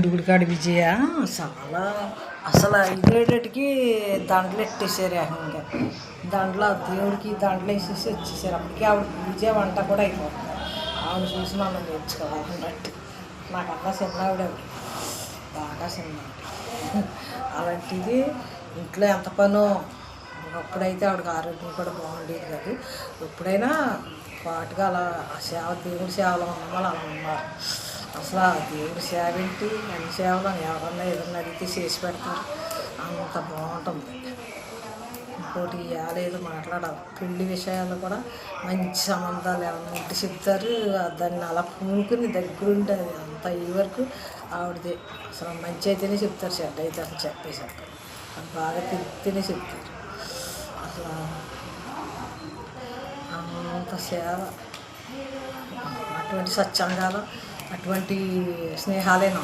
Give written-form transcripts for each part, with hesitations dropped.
దేవుడి గుడి కాడ విజయ చాలా అసలు ఇదేటికి దండలు ఎట్టేసారు ఏకంగా. దండలో దేవుడికి దండలు వేసేసి వచ్చేసారు. అప్పటికి ఆవిడ విజయ వంట కూడా అయిపోతుంది. ఆవిడ చూసి మనం నేర్చుకోవాలన్నట్టు. నాకన్నా చిన్నవిడ బాగా చిన్న. అలాంటిది ఇంట్లో ఎంత పనో. అప్పుడైతే ఆవిడకి ఆరోగ్యం కూడా బాగుండేది కాదు. ఎప్పుడైనా పాటుగా అలా సేవ దేవుడి సేవలో ఉన్న వాళ్ళు అలా ఉన్నారు. అసలు ఆ దేవుడి సేవ ఏంటి, అన్ని సేవలు ఎవరన్నా ఏదన్నా అడిగితే చేసి పెడతారు. అంత బాగుంటుంది. ఇంకోటి ఏదో మాట్లాడాలి, పెళ్లి విషయాలు కూడా మంచి సంబంధాలు ఏమన్నా ఉంటే చెప్తారు. దాన్ని అలా పూనుకుని దగ్గరుంటే అంత ఈ వరకు ఆవిడదే. అసలు మంచి అయితేనే చెప్తారు, చెడ్డ అయితే అసలు చెప్పేసారు. అది బాగా తిరిగితేనే చెప్తారు. అసలు అంత సేవ, అటువంటి సత్సంగాలు, అటువంటి స్నేహాలేనా.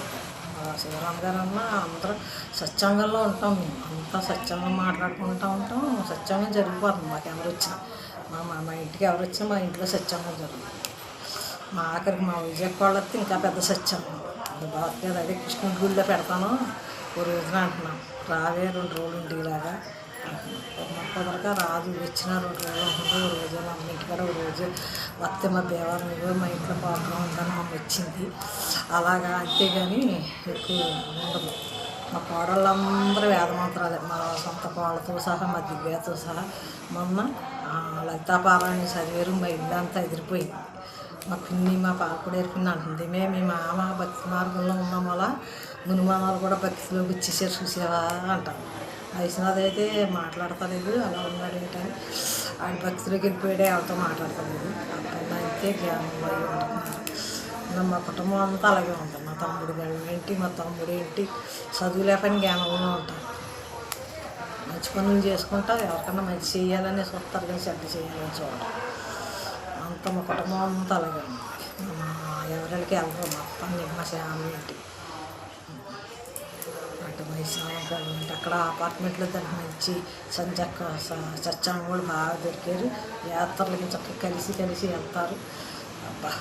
శివరామ్ గారు అన్న అందరూ సత్సంగంలో ఉంటాం. మేము అంతా సత్సంగం మాట్లాడుకుంటూ ఉంటాం. సత్సంగం జరిగిపోతుంది. మాకు ఎవరు వచ్చినా, మా ఇంటికి ఎవరు వచ్చినా మా ఇంట్లో సత్సంగం జరుగుతుంది. మా ఆఖరికి మా విజయకోళ్ళు వస్తే ఇంకా పెద్ద సత్సంగం. అది బాగా అదే కృష్ణుడి గుడిలో పెడతాను ఓ రోజున అంటున్నాం. రావే 2 రోజులు ఉండేలాగా కుదరగా రాదు. వచ్చిన 2 రోజులు ఉంటుంది. ఓ రోజు మా ఇంటికాడ ఓ రోజు వస్తే మా దేవాలయం మా ఇంట్లో బాగా ఉందని మమ్మ వచ్చింది. అలాగా అంతేగాని ఎక్కువ ఉండదు. మా కోడళ్ళందరూ వేదమంత్రాలే. మా సొంత కోళ్ళతో సహా మా దివ్యతో సహా మొన్న లలితాపారాయణ చదివారు. మా ఇల్లు అంతా ఎదిరిపోయింది. మా పిన్ని, మా పాపడు ఎరిపింది అంటుంది. మీ మామ భక్తి మార్గంలో ఉన్నాం, అలా మునిమామాలు కూడా భక్తిలోకి వచ్చేసారు చూసావా అంటారు. వైష్ణవ్ అయితే మాట్లాడతలేదు, అలా ఉన్నాడు ఏంటని. ఆయన భక్తిలోకి వెళ్ళిపోయాడే, ఎవరితో మాట్లాడతలేదు. అప్పుడు అయితే జ్ఞానం ఉంటున్నారు. మా కుటుంబం అంతా అలాగే ఉంటుంది. మా తమ్ముడు ఏంటి, మా తమ్ముడు ఏంటి, చదువు లేకపోయినా జ్ఞానంలో ఉంటారు. మంచి పనులు చేసుకుంటా ఎవరికన్నా మంచి చేయాలని చూస్తారు, కానీ చెడ్డ చేయాలని చూడరు. అంత మా కుటుంబం అంతా అలాగే ఉంది. ఎవరికి వెళ్ళరు. మా పని మా శ్యామ ఏంటి అటు వైశాఖం ఏంటి అక్కడ అపార్ట్మెంట్లో దానికి మంచి సంచక్క సత్సంగం కూడా బాగా దొరికారు. యాత్రలకి చక్కగా కలిసి వెళ్తారు. అబ్బా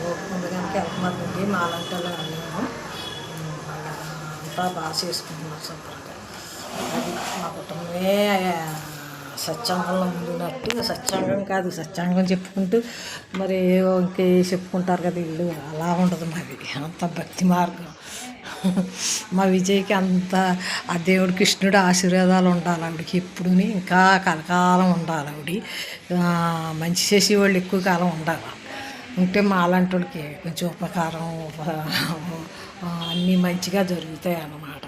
ఓపిక కనుక వెళ్తున్నది. మాలంటే మేము అంతా బాగా చేసుకుంటున్నారు శుభ్రంగా. అది మా కుటుంబమే సత్సంగంలో ముందున్నట్టు. సత్సంగం కాదు, సత్సంగం చెప్పుకుంటూ మరి ఇంకే చెప్పుకుంటారు కదా ఇల్లు. అలా ఉండదు మాది. అంత భక్తి మార్గం. మా విజయ్కి అంత ఆ దేవుడు కృష్ణుడు ఆశీర్వాదాలు ఉండాలి ఆవిడకి ఎప్పుడుని. ఇంకా కలకాలం ఉండాలి ఆవిడ. మంచి చేసేవాళ్ళు ఎక్కువ కాలం ఉండాలి. ఉంటే మా అలాంటి వాళ్ళకి కొంచెం ఉపకారం అన్నీ మంచిగా జరుగుతాయి అన్నమాట.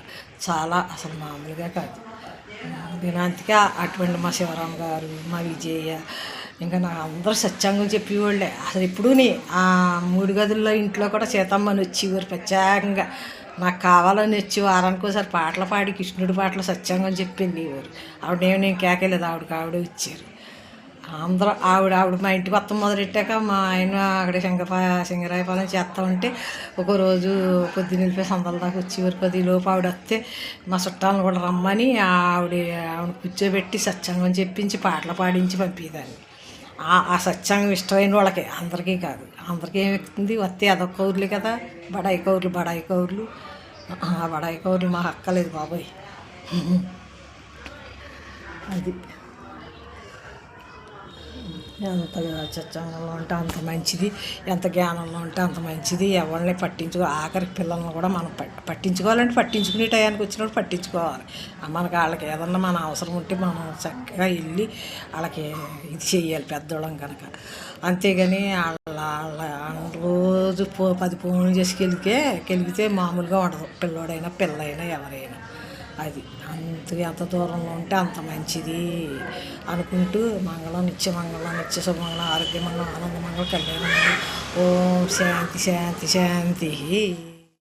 చాలా అసలు మామూలుగా కాదు. దినాంతిగా అటువంటి మా శివరామ్ గారు, మా విజయ, ఇంకా నా అందరూ సత్సంగం చెప్పేవాళ్ళే. అసలు ఎప్పుడూని ఆ 3 గదుల్లో ఇంట్లో కూడా సీతమ్మని వచ్చేవారు. ప్రత్యేకంగా నాకు కావాలని వచ్చి వారానికి ఒకసారి పాటలు పాడి కృష్ణుడి పాటలు సత్సంగం చెప్పింది ఎవరు. నేను కేకలేదు, ఆవిడే వచ్చారు అందరూ. ఆవిడ మా ఇంటికి వస్తాం మొదలెట్టాక మా ఆయన అక్కడ సింగరాయపాలెం చేస్తూ ఉంటే ఒకరోజు పొద్దున్నెళ్ళిపోయి సందల దాకా వచ్చేవారు. 10 లోపు ఆవిడ వస్తే మా చుట్టాలను కూడా రమ్మని ఆవిడ కూర్చోబెట్టి సత్సంగం చెప్పించి పాటలు పాడించి పంపేదాన్ని. ఆ సత్సంగం ఇష్టమైన వాళ్ళకి, అందరికీ కాదు. అందరికీ ఏమి ఎక్కుతుంది, వస్తే అదొక కౌర్లు కదా, బడాయి కౌర్లు. ఆ బడాయి కౌర్లు మాకు అక్కలేదు బాబాయ్. అది ఎంత సత్సంగంలో ఉంటే అంత మంచిది, ఎంత జ్ఞానంలో ఉంటే అంత మంచిది. ఎవరిని ఆఖరికి పిల్లల్ని కూడా మనం పట్టించుకోవాలంటే పట్టించుకునే టయానికి వచ్చినప్పుడు పట్టించుకోవాలి. మనకి వాళ్ళకి ఏదన్నా మన అవసరం ఉంటే మనం చక్కగా వెళ్ళి వాళ్ళకి ఇది చెయ్యాలి పెద్దోళ్ళం కనుక. అంతేగాని వాళ్ళ రోజు 10 ఫోన్లు చేసి కెలిగితే మామూలుగా ఉండదు. పిల్లోడైనా పిల్లైనా ఎవరైనా అది ఎంత దూరంలో ఉంటే అంత మంచిది అనుకుంటూ నిత్యమంగళం నిత్య శుభమంగళం ఆరోగ్యమంగళం ఆనందమంగళం కళ్యాణమంగళం. ఓం శాంతి శాంతి శాంతి.